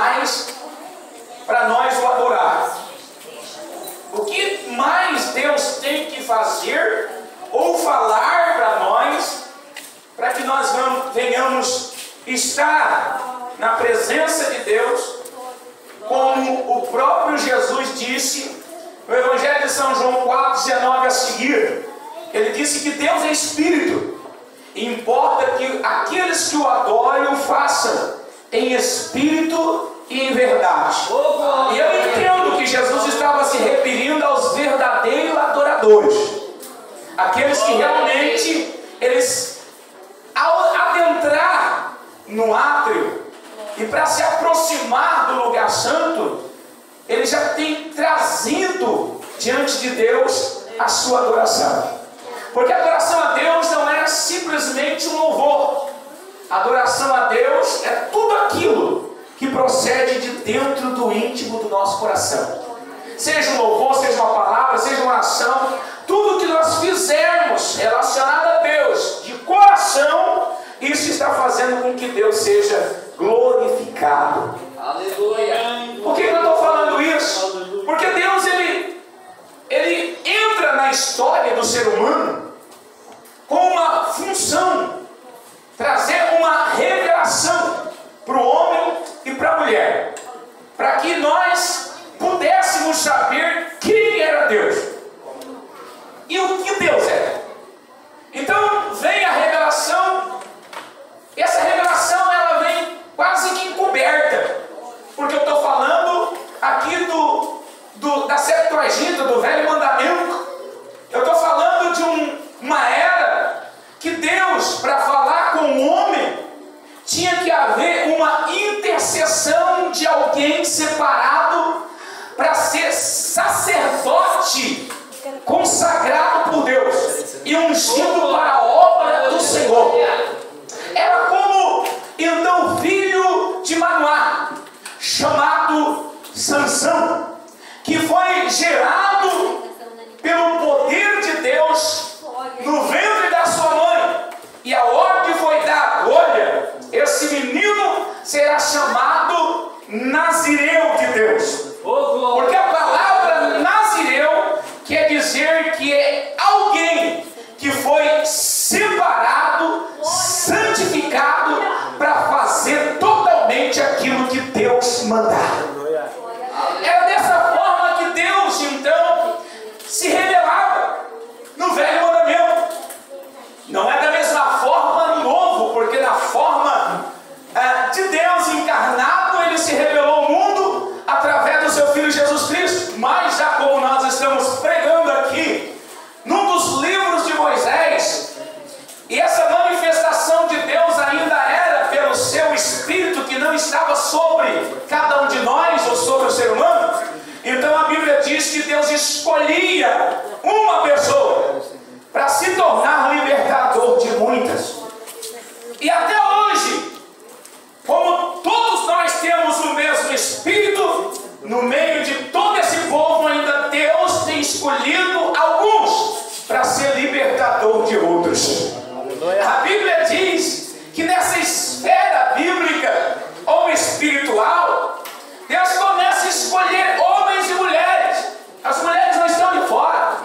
mais para nós o adorar? O que mais Deus tem que fazer ou falar para nós, para que nós venhamos estar na presença de Deus, como o próprio Jesus disse no Evangelho de São João 4,19 a seguir? Ele disse que Deus é Espírito, e importa que aqueles que o adorem o façam em espírito e em verdade. E eu entendo que Jesus estava se referindo aos verdadeiros adoradores, aqueles que realmente, eles, ao adentrar no átrio e para se aproximar do lugar santo, ele já tem trazido diante de Deus a sua adoração. Porque a adoração a Deus não é simplesmente um louvor. A adoração a Deus é tudo aquilo que procede de dentro do íntimo do nosso coração. Seja um louvor, seja uma palavra, seja uma ação, tudo que nós fizermos relacionado a Deus de coração, isso está fazendo com que Deus seja glorificado. Aleluia. Por que eu estou falando isso? Porque Deus, ele entra na história do ser humano com uma função, trazer uma revelação para o homem e para a mulher, para que nós pudéssemos saber quem era Deus e o que Deus era. Então vem a revelação, e essa revelação ela vem quase que encoberta, porque eu estou falando aqui da Septuaginta, do Velho Mandamento. Eu estou falando de uma era que Deus, para falar com o homem, tinha que haver uma intercessão de alguém separado para ser sacerdote consagrado por Deus e ungido para a obra do Senhor. Era como então o filho de Manoá, chamado Sansão, que foi gerado pelo poder de Deus no ventre da sua mãe, e a ordem foi dada: olha, esse menino será chamado Nazireu de Deus. Porque a palavra Nazireu quer dizer que é alguém que foi separado, santificado para fazer totalmente aquilo que Deus mandava. Era dessa forma que Deus então se revelava no Velho Mandamento. Não é da mesma forma no Novo, porque na forma de Deus encarnado, ele se revelou ao mundo através do seu Filho Jesus Cristo. Mas já como nós estamos pregando aqui num dos livros de Moisés, e essa manifestação de Deus ainda era pelo seu Espírito, que não estava sobre cada um de nós ou sobre o ser humano, então a Bíblia diz que Deus escolhia uma pessoa para se tornar libertador de muitas. E até hoje, como todos nós temos o mesmo Espírito, no meio de todo esse povo ainda Deus tem escolhido alguns para ser libertador de outros. A Bíblia diz que nessa esfera bíblica ou espiritual, Deus começa a escolher homens e mulheres. As mulheres não estão de fora.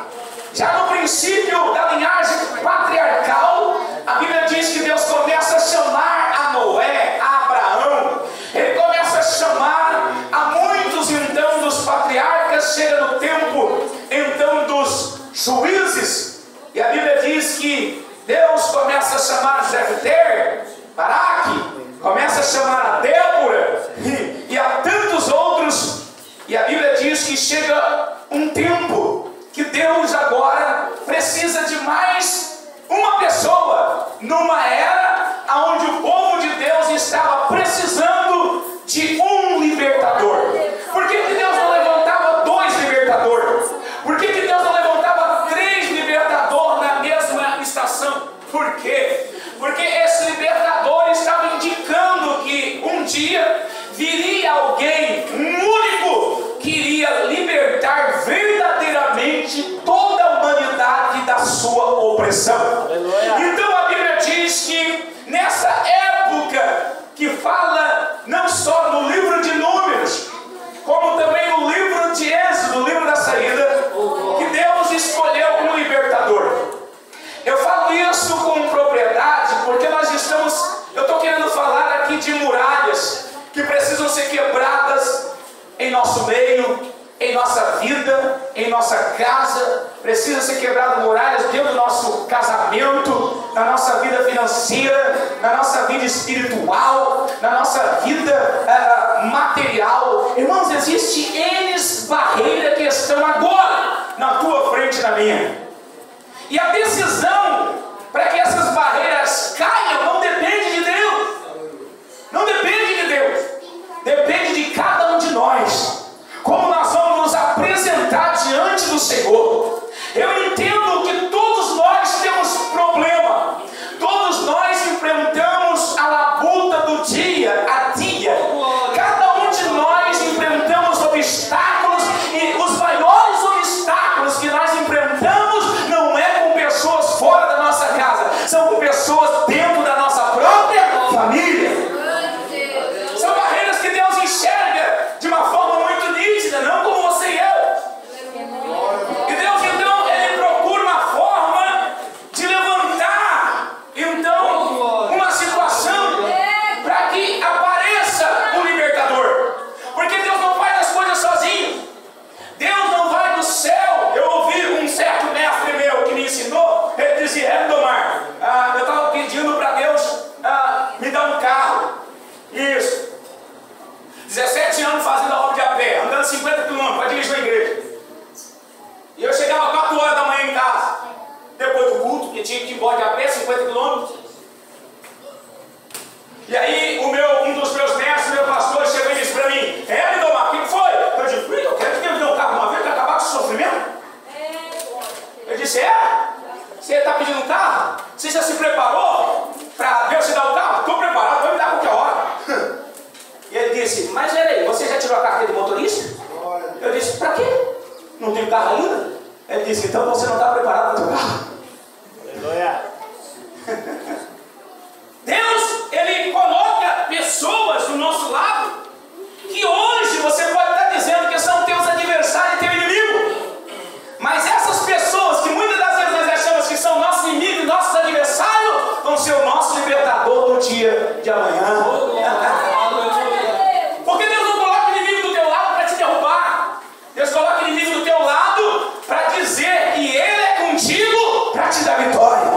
Já no princípio da linhagem patriarcal, a Bíblia diz que Deus começa a chamar a Noé, a Abraão. Ele começa a chamar a muitos então dos patriarcas. Chega no tempo então dos juízes, e a Bíblia diz que Deus começa a chamar Jefté, Baraque, começa a chamar a Débora e a tantos outros. E a Bíblia diz que chega um tempo que Deus agora precisa de mais uma pessoa, numa era onde o povo de Deus estava precisando de um libertador. Por que Deus não levantava 2 libertadores? Por que Deus não levantava 3 libertadores na mesma estação? Por quê? Porque esse libertador estava indicando que um dia viria alguém, um único, que iria libertar verdadeiramente toda a humanidade da sua opressão. Aleluia. Então a Bíblia diz que nessa época, que fala não só no livro de Números, ser quebradas em nosso meio, em nossa vida, em nossa casa. Precisa ser quebrado muralhas dentro do nosso casamento, na nossa vida financeira, na nossa vida espiritual, na nossa vida material. Irmãos, existe N barreiras que estão agora na tua frente e na minha. E a decisão para que essas barreiras caiam não depende de Deus. Não depende de Deus. Depende de cada um de nós. Como nós vamos nos apresentar diante do Senhor. Eu entendo que todos nós temos problema. Todos nós enfrentamos a labuta do dia a dia. Cada um de nós enfrentamos obstáculos. E os maiores obstáculos que nós enfrentamos não é com pessoas fora da nossa casa. São com pessoas dentro da nossa própria família. São barreiras que Deus enxerga de uma forma muito nítida, não como você e eu. E Deus então, Ele procura uma forma de levantar então uma situação para que apareça um libertador. Porque Deus não faz as coisas sozinho. Deus não vai do céu. Eu ouvi um certo mestre meu que me ensinou. Ele dizia: Domar, eu estava pedindo para Deus me dar um carro. Isso. 17 anos fazendo a obra de a pé, andando 50 km para dirigir uma igreja. E eu chegava 4 horas da manhã em casa, depois do culto, que tinha que ir embora de a pé, 50 km. E aí um dos meus mestres, meu pastor, chegou e disse para mim: Domar, o que foi? Eu disse: eu quero que Deus me dê um carro uma vez para acabar com esse sofrimento. Eu disse: você está pedindo um carro? Você já se preparou para Deus te dar o carro? Estou preparado, vai me dar a qualquer hora. E ele disse: mas peraí, você já tirou a carteira de motorista? Eu disse: para quê? Não tenho carro ainda? Ele disse: então você não está preparado para o carro. Aleluia. Deus, Ele coloca pessoas do nosso lado que hoje você pode estar dizendo que são teus adversários e teu inimigo. Mas essas pessoas que muitas das vezes nós achamos que são nossos inimigos e nossos adversários vão ser o nosso libertador no dia de amanhã. Porque Deus não coloca inimigo do teu lado para te derrubar. Deus coloca inimigo do teu lado para dizer que Ele é contigo para te dar vitória.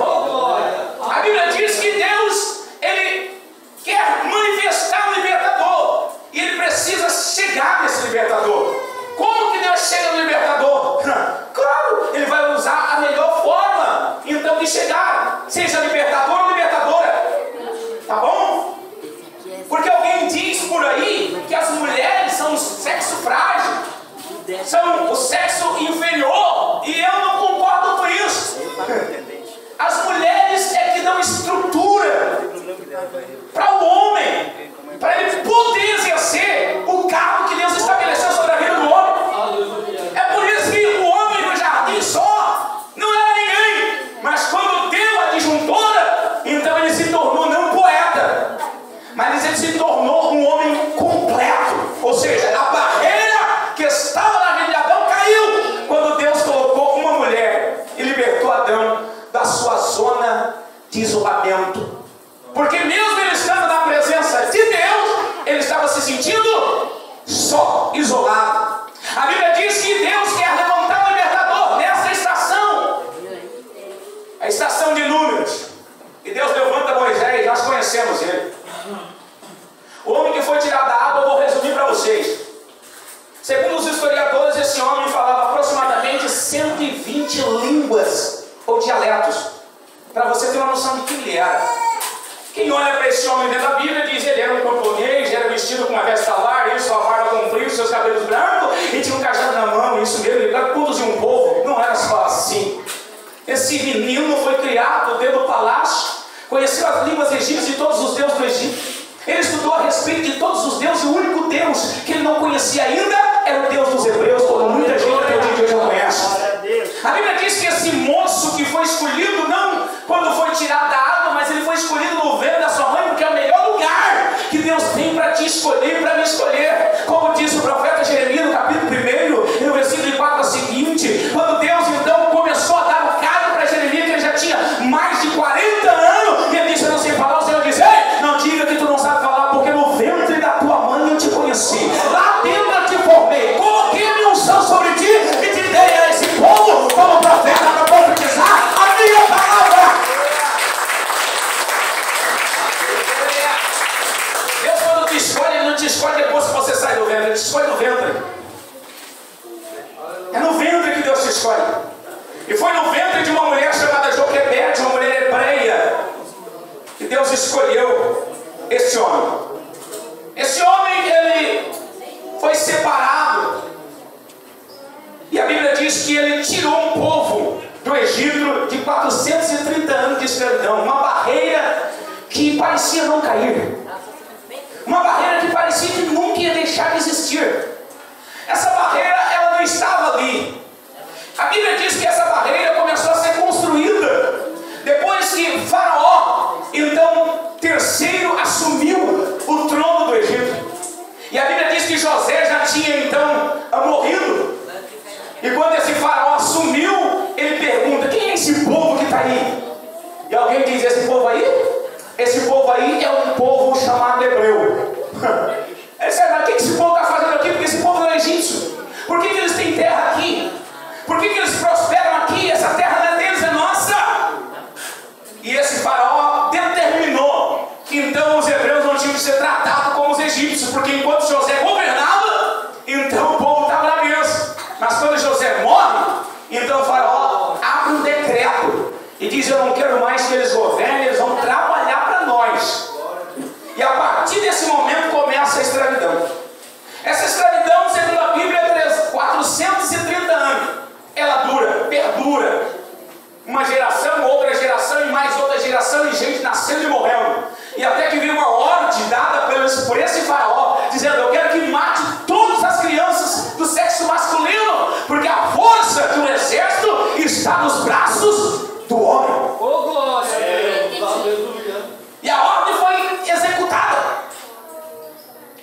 A Bíblia diz que Deus, Ele quer manifestar um libertador. E Ele precisa chegar nesse libertador. Como que Deus chega no libertador? Claro, Ele vai usar a melhor forma então de chegar. Seja libertador ou libertadora. Tá bom? Porque alguém diz por aí que as mulheres são o sexo frágil, são o sexo inferior, e eu não concordo com isso. As mulheres é que dão estrutura para o homem, para ele poder exercer o cargo que Deus estabeleceu sobre a vida do homem. É por isso que o homem no jardim só não era ninguém, mas quando deu a disjuntora, então ele se tornou não poeta, mas ele se tornou um homem completo. Ou seja, a barreira que estava na vida de Adão caiu quando Deus colocou uma mulher e libertou Adão da sua zona de isolamento. Porque mesmo ele estando na presença de Deus, ele estava se sentindo só, isolado. A Bíblia diz que Deus quer levantar um libertador nessa estação, a estação de Números. E Deus levanta Moisés, nós conhecemos ele. O homem que foi tirado da água, eu vou resumir para vocês. Segundo os historiadores, esse homem falava aproximadamente 120 línguas ou dialetos. Para você ter uma noção de quem ele era. Quem olha para esse homem dentro da Bíblia diz: ele era um camponês, era vestido com uma veste larga, sua barba comprida, seus cabelos brancos, e tinha um cajado na mão. Isso mesmo, ele conduzia um povo. Não era só assim. Esse menino foi criado dentro do palácio, conheceu as línguas egípcias de todos os deuses do Egito. Ele estudou a respeito de todos os deuses, e o único Deus que ele não conhecia ainda era o Deus dos hebreus, como muita gente até o dia de hoje não conhece. A Bíblia diz que esse moço que foi escolhido, não quando foi tirado da água, mas ele foi escolhido no ventre da sua mãe, porque é o melhor lugar que Deus tem para te escolher e para me escolher. Como disse o profeta Jeremias no capítulo 1, no versículo 4 ao seguinte, quando Deus então começou a dar um cargo para Jeremias, que ele já tinha mais de 40 anos, e ele disse: eu não sei falar. O Senhor disse: ei, não diga que tu não sabe falar, porque no ventre da tua mãe eu te conheci. trouxe, lá dentro eu te formei, coloquei minha unção sobre ti e te dei a esse povo como profeta para profetizar a minha palavra. Deus, quando te escolhe, Ele não te escolhe depois que você sai do ventre, Ele te escolhe no ventre. É no ventre que Deus te escolhe. E foi no ventre de uma mulher chamada Joquebede, uma mulher hebreia, que Deus escolheu esse homem. Esse homem, ele foi separado. E a Bíblia diz que ele tirou um povo do Egito de 430 anos de escravidão. Uma barreira que parecia não cair. Uma barreira que parecia que nunca ia deixar de existir. Essa barreira, ela não estava ali. A Bíblia diz que essa barreira começou a ser construída depois que Faraó, então terceiro, assumiu o trono do Egito. E a Bíblia diz que José já tinha então morrido. E quando esse Faraó assumiu, ele pergunta: quem é esse povo que está aí? E alguém diz: esse povo aí? Esse povo aí é um povo chamado hebreu. Ele disse: mas o que esse povo está fazendo aqui? Porque esse povo não é egípcio. Por que eles têm terra aqui? Por que eles prosperam aqui? Essa terra não é deles, é nossa. E esse Faraó determinou que então os hebreus não tinham que ser tratados como os egípcios, porque enquanto José governava, então o povo estava na bênção. Mas quando José morre, então o Faraó abre um decreto e diz: eu não quero mais que eles governem, eles vão trabalhar para nós. E a partir desse momento começa a escravidão. Essa escravidão, segundo a Bíblia, é 430 anos. Ela dura, perdura. Uma geração, outra geração e mais outra geração, e gente nascendo e morrendo. E até que veio uma ordem dada por esse Faraó, dizendo: eu quero que mate todas as crianças do sexo masculino, porque a força do exército está nos braços do homem. Oh, glória! E a ordem foi executada.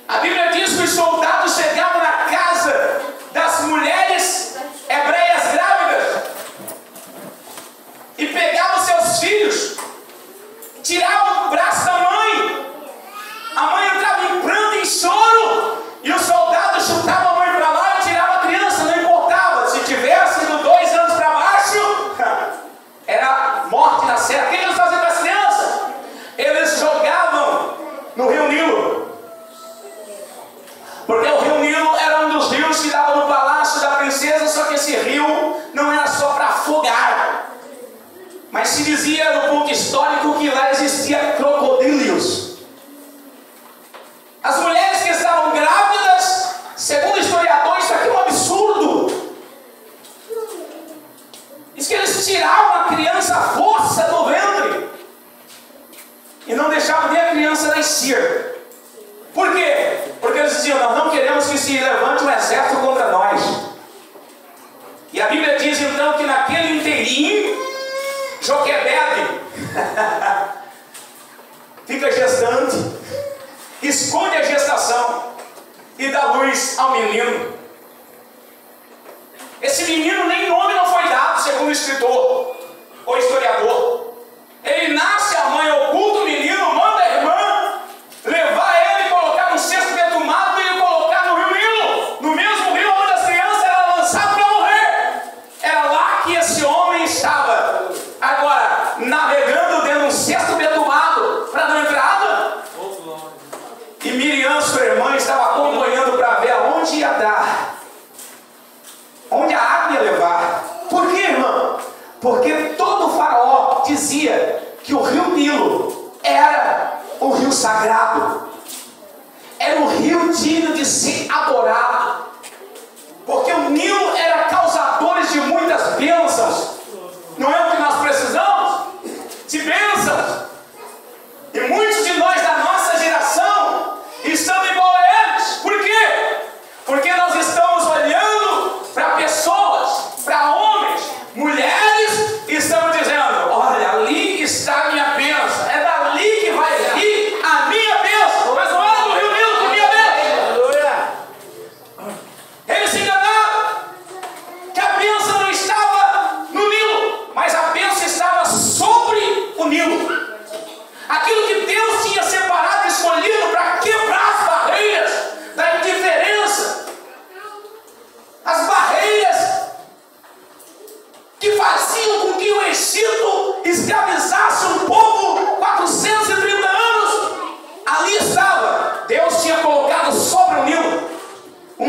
A Bíblia diz que os soldados chegavam na casa das mulheres hebreias grávidas e pegavam seus filhos, tiravam o braço da mãe. A mãe entrava em pranto, em choro, e os soldados chutavam a mãe para lá e tiravam a criança. Não importava, se tivesse de 2 anos para baixo, era morte na certa. O que eles faziam com as crianças? Eles jogavam no rio Nilo. Porque o rio Nilo era um dos rios que dava no palácio da princesa, só que esse rio não era só para afogar. Mas se dizia no ponto histórico que lá existia crocodílios. As mulheres que estavam grávidas, segundo historiadores, isso aqui é um absurdo. Diz que eles tiravam a criança à força do ventre e não deixavam nem a criança nascer. Por quê? Porque eles diziam: nós não queremos que se levante um exército contra nós. E a Bíblia diz então que naquele inteirinho, Joquebede fica gestante, esconde a gestação e dá luz ao menino. Esse menino nem nome não foi dado, segundo o escritor ou historiador. Ele nasce, a mãe oculta o menino, manda a irmã levar ele e colocar num cesto betumado e colocar no rio Nilo, no mesmo rio onde as crianças eram lançadas para morrer. Era lá que esse homem estava. Agora, navegando dentro de um cesto betumado para não entrada. E Miriam, sua irmã, estava acompanhando para ver aonde ia dar, onde a água ia levar. Por quê, irmã? Porque todo Faraó dizia que o rio Nilo era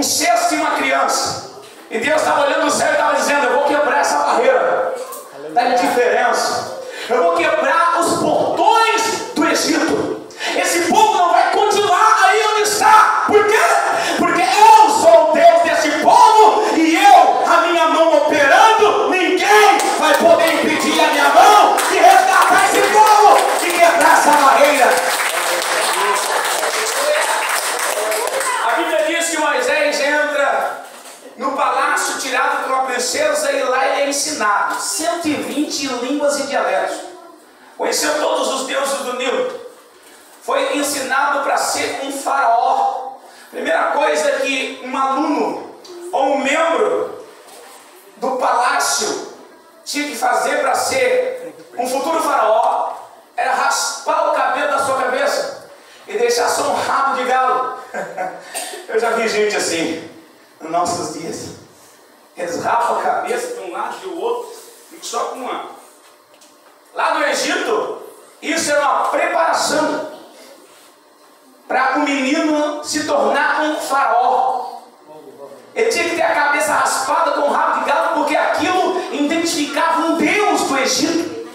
um cesto e uma criança. E Deus estava olhando o céu e estava dizendo: eu vou quebrar essa barreira da indiferença. Eu vou quebrar os portões do Egito. Esse povo não vai continuar aí onde está. Por quê? Porque eu sou o Deus desse povo, e eu, a minha mão operando, ninguém vai poder impedir a minha mão de resgatar esse povo, de quebrar essa barreira. A Bíblia diz que Moisés entra no palácio tirado por uma princesa, e lá ele é ensinado 120 línguas e dialetos. Conheceu todos os deuses do Nilo. Foi ensinado para ser um faraó. Primeira coisa que um aluno ou um membro do palácio tinha que fazer para ser um futuro faraó era raspar o cabelo da sua cabeça e deixar só um rabo de galo. Eu já vi gente assim nos nossos dias. Eles rapam a cabeça de um lado e do outro, e só com uma. Lá no Egito, isso era uma preparação para o menino se tornar um faraó. Ele tinha que ter a cabeça raspada com um rabo de galo, porque aquilo identificava um deus do Egito.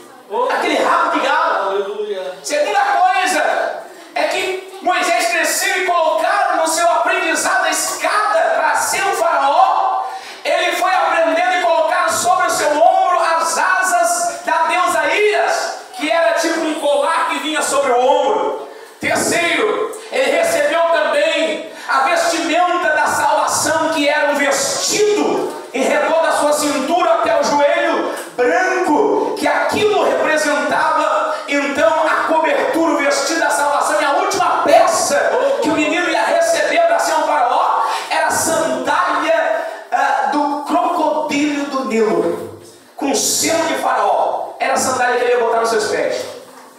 Aquele rabo de galo. Segunda coisa é que Moisés cresceu e colocaram no seu aprendizado a escada para ser um faraó. Ele foi aprendendo e colocaram sobre o seu ombro as asas da deusa Íris, que era tipo um colar que vinha sobre o ombro. Terceiro, ele recebeu também a vestimenta da salvação, que era um vestido em redor da sua cintura até o joelho, branco, que aquilo representava então a cobertura, o vestido da salvação. E a última peça que o menino ia receber para ser um faraó era a sandália do crocodilo do Nilo, com selo de faraó. Era a sandália que ele ia botar nos seus pés.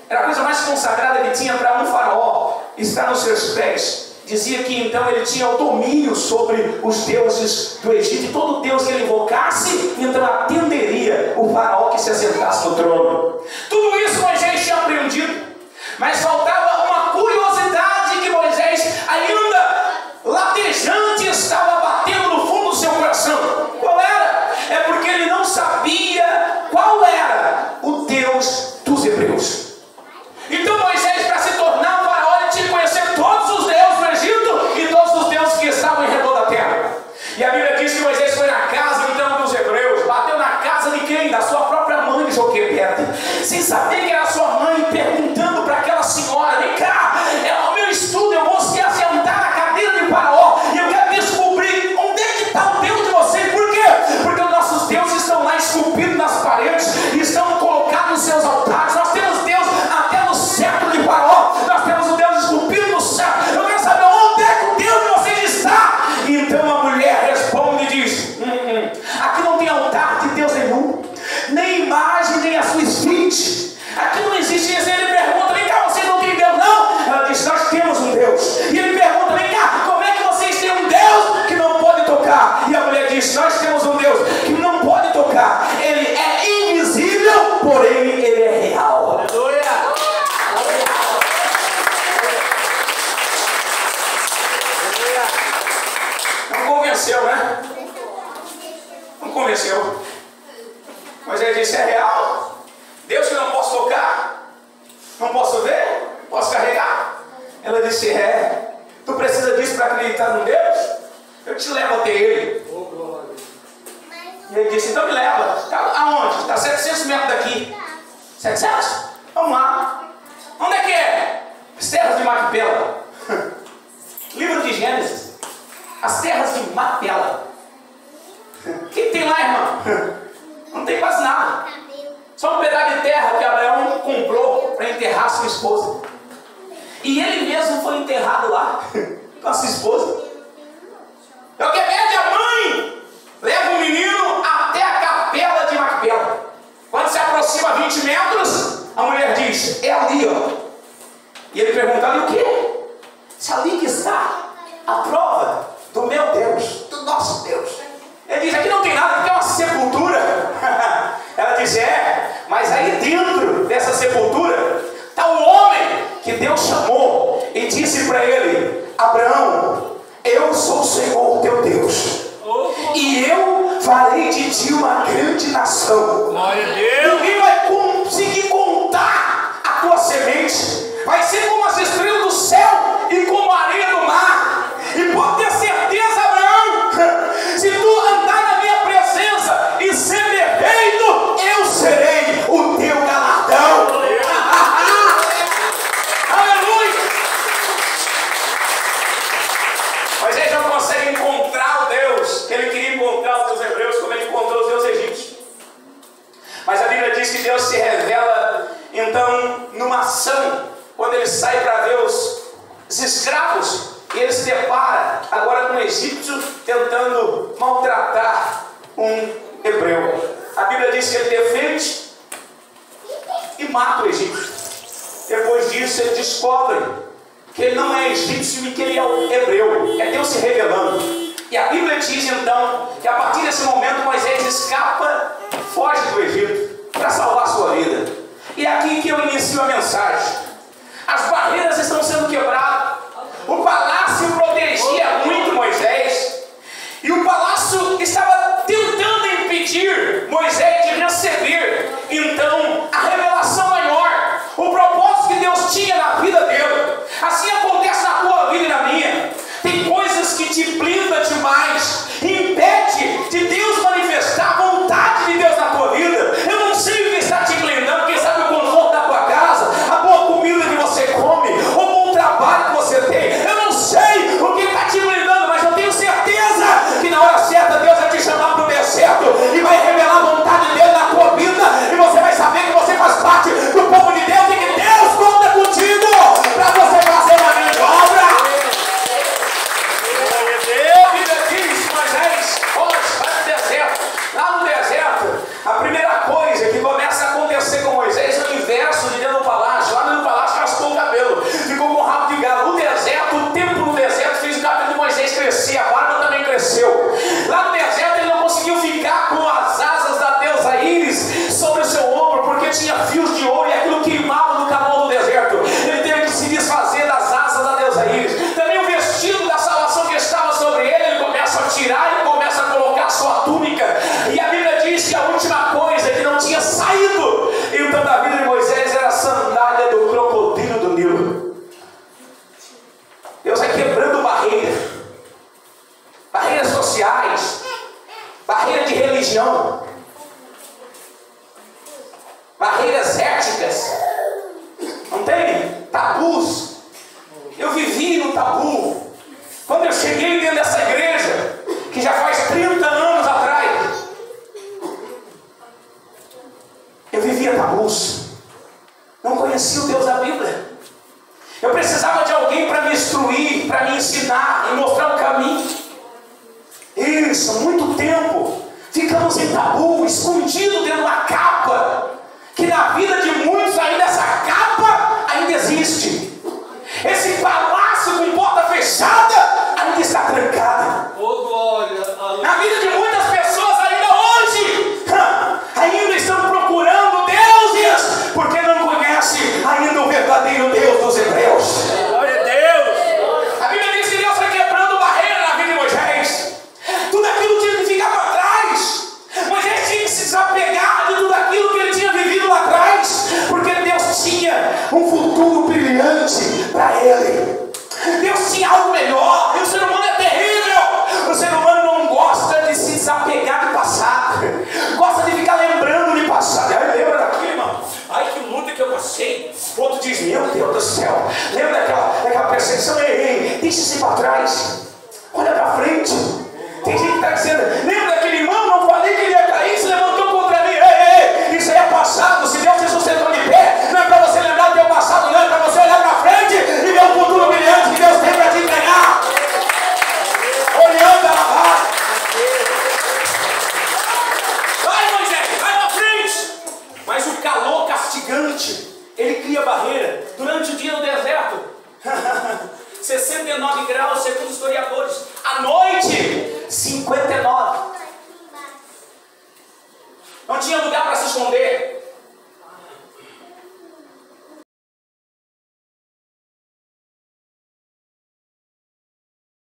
Era a coisa mais consagrada que tinha para um faraó estar nos seus pés. Dizia que então ele tinha o domínio sobre os deuses do Egito, e todo deus que ele invocasse, então atenderia o faraó que se assentasse no trono. Tudo isso Moisés tinha aprendido, mas faltava uma curiosidade que Moisés, ainda latejante, estava batendo no fundo do seu coração. Qual era? É porque ele não sabia qual era o Deus dos hebreus. Então Moisés, para se tornar um faraó, ele tinha que conhecer todos os deuses do Egito e todos os deuses que estavam em redor da terra. E a Bíblia diz que Moisés foi na casa então dos hebreus, bateu na casa de quem? Da sua própria mãe de Joquebede, sem saber que era a sua mãe, perguntando para aquela senhora: vem cá, é o meu estudo, eu vou se assentar na cadeira de faraó, e eu quero descobrir onde é que está o Deus de vocês. Por quê? Porque os nossos deuses estão lá esculpidos nas paredes, estão colocados nos seus altares. Nós temos Deus até no cetro de faraó, nós temos o Deus esculpido no céu. Eu quero saber onde é que o Deus de vocês está. E então a mulher responde e diz: aqui não tem altar de Deus nenhum, nem imagem, nem a sua esfinge. Aqui não existe isso. E ele pergunta: vem cá, vocês não têm Deus não? Ela diz: nós temos um Deus. E ele pergunta: vem cá, como é que vocês têm um Deus que não pode tocar? E a mulher diz: nós temos um Deus que não pode tocar. Ele é invisível, porém ele é real. Aleluia! Não convenceu, né? Não convenceu. Mas ele disse: é real? Deus que eu não posso tocar? Não posso ver? Posso carregar? Ela disse: é. Tu precisa disso para acreditar no Deus? Eu te levo até ele. E ele disse: então me leva. Tá, aonde? Está 700 metros daqui. 700? Vamos lá. Onde é que é? As terras de Macpela. Livro de Gênesis. As terras de Macpela. O que tem lá, irmão? Não tem quase nada. Só um pedaço de terra que Abraão comprou para enterrar sua esposa. E ele mesmo foi enterrado lá com a sua esposa. Joquebede, a mãe, leva o menino até a capela de Macpela. Quando se aproxima 20 metros, a mulher diz: é ali, ó. E ele pergunta: ali o quê? Se ali que está a prova do meu Deus, do nosso Deus. Ele diz: aqui não tem nada, aqui é uma sepultura. Ela diz: é, mas aí dentro dessa sepultura está o homem que Deus chamou e disse para ele: Abraão, consegue encontrar o Deus que ele queria encontrar os seus hebreus, como ele encontrou os deuses egípcios. Mas a Bíblia diz que Deus se revela então numa ação, quando ele sai para ver os escravos, e ele se depara agora com um egípcio tentando maltratar um hebreu. A Bíblia diz que ele defende e mata o egípcio. Depois disso ele descobre que ele não é egípcio e que ele é o hebreu. É Deus se revelando. E a Bíblia diz então que a partir desse momento Moisés escapa, foge do Egito para salvar a sua vida. E é aqui que eu inicio a mensagem. As barreiras estão sendo quebradas. O palácio protegia muito Moisés, e o palácio estava tentando impedir Moisés de receber então a revelação maior, o propósito que Deus tinha na vida dele. Assim acontece na tua vida e na minha. Tem coisas que te blindam demais, impede de Deus manifestar a vontade de Deus na tua vida. Eu não sei o que está te blindando, quem sabe o conforto da tua casa, a boa comida que você come, o bom trabalho que você tem. Eu não sei o que está te blindando, mas eu tenho certeza que na hora certa Deus vai te chamar para o deserto e vai revelar a vontade dele na tua vida, e você vai saber que você faz parte do povo de Deus e que Deus conta contigo para você fazer uma grande obra. A Bíblia diz, Moisés, vai no deserto. Lá no deserto, a primeira coisa que começa a acontecer com Moisés é o inverso de dentro do palácio. Lá no palácio raspou o cabelo, ficou com um rabo de galo. No deserto, o tempo no deserto fez o cabelo de Moisés crescer, a barba também cresceu. Lá no deserto ele não conseguiu ficar com as asas da deusa Íris sobre o seu ombro, porque tinha fios de ouro e aquilo queimava no calor do deserto. Ele teve que se desfazer das asas da deusa Íris. Também o vestido da salvação que estava sobre ele, ele começa a tirar e começa a colocar a sua túnica. E a Bíblia diz que a última coisa que não tinha saído então da vida de Moisés era a sandália do crocodilo do Nilo. Deus vai quebrando barreiras sociais, barreira de religião, barreiras éticas, não tem? Tabus. Eu vivi no tabu quando eu cheguei dentro dessa igreja, que já faz 30 anos atrás. Eu vivia tabus, não conhecia o Deus da Bíblia. Eu precisava de alguém para me instruir, para me ensinar e mostrar o caminho. Isso, muito tempo ficamos em tabu, escondido dentro de uma capa, que na vida de muitos ainda essa capa ainda existe. Esse palácio com porta fechada ainda está trancada. Oh, glória! Na vida de muitas pessoas ainda hoje, ainda estão procurando deuses, porque não conhecem ainda o verdadeiro Deus dos hebreus. Glória a Deus! A Bíblia diz que Deus foi quebrando barreira na vida de Moisés. Tudo aquilo tinha que ficar para trás. Moisés tinha que se desapegar de tudo aquilo que ele tinha vivido lá atrás, porque Deus tinha um futuro brilhante para ele. Deus tinha algo melhor. E o ser humano é terrível. O ser humano não gosta de se desapegar do passado, gosta de ficar lembrando de passado. Ai, lembra daquilo, irmão? Ai, que luta que eu passei. O outro diz, meu Deus do céu, lembra daquela perseguição? Ei, deixa isso para trás, olha para frente. Tem gente que está dizendo, lembra daquele irmão? Não falei que ele ia cair, se levantou contra mim. Ei, isso aí é passado. Se Deus te sustentou de pé, não é para você lembrar do teu passado, não, é para você olhar para frente e ver o futuro brilhante que Deus tem para te entregar. Olhando a lavada. Vai, Moisés, vai para frente. Mas o calor castigante, ele cria barreira. Durante o dia no deserto, 69 graus segundo os historiadores. À noite, 59.